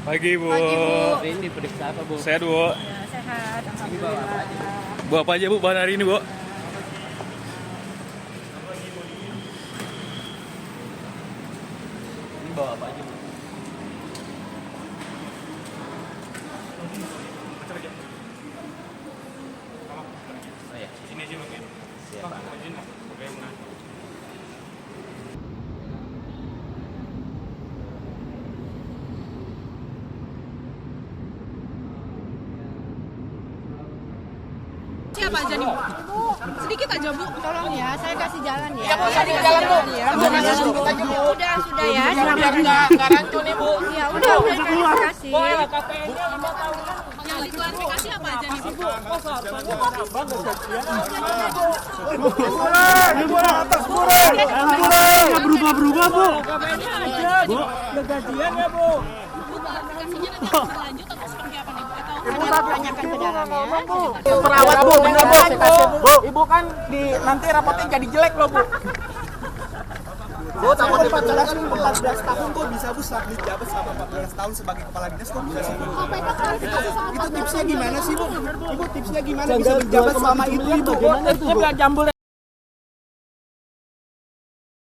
Pagi, Bu. Pagi, Bu. Hari ini diperiksa apa, Bu? Sehat, Bu. Ya, sehat, alhamdulillah. Bu, apa aja, Bu, bahan hari ini, Bu? Ini bawa apa aja, Bu? Oh ya, Sini aja, Bu. siap, Pak. Siapa aja nih, Bu? Sedikit aja, Bu. Tolong ya, saya kasih jalan ya. Ya, Bu, kasih jalan, Bu. Ya, sedikit aja, Bu. Sudah ya. Biar nggak rancu nih, Bu. Ya, udah kasih. Yang diklarifikasi apa aja nih, Bu? Berubah-berubah, Bu. Klarifikasinya nanti akan berlanjut atau seperti apa nih, Bu? Atau Ada tanyakan ke dalamnya. Perawat Bu, bener Bu. Ibu kan nanti rapotnya jadi jelek loh Bu. Bu, takut dipecat kan 14 tahun kok bisa Bu setelah dijabat selama 14 tahun sebagai kepala dinas kok bisa sih Bu? Itu tipsnya gimana sih Bu? Ibu tipsnya gimana bisa menjabat selama itu Ibu? Tipsnya biar jambul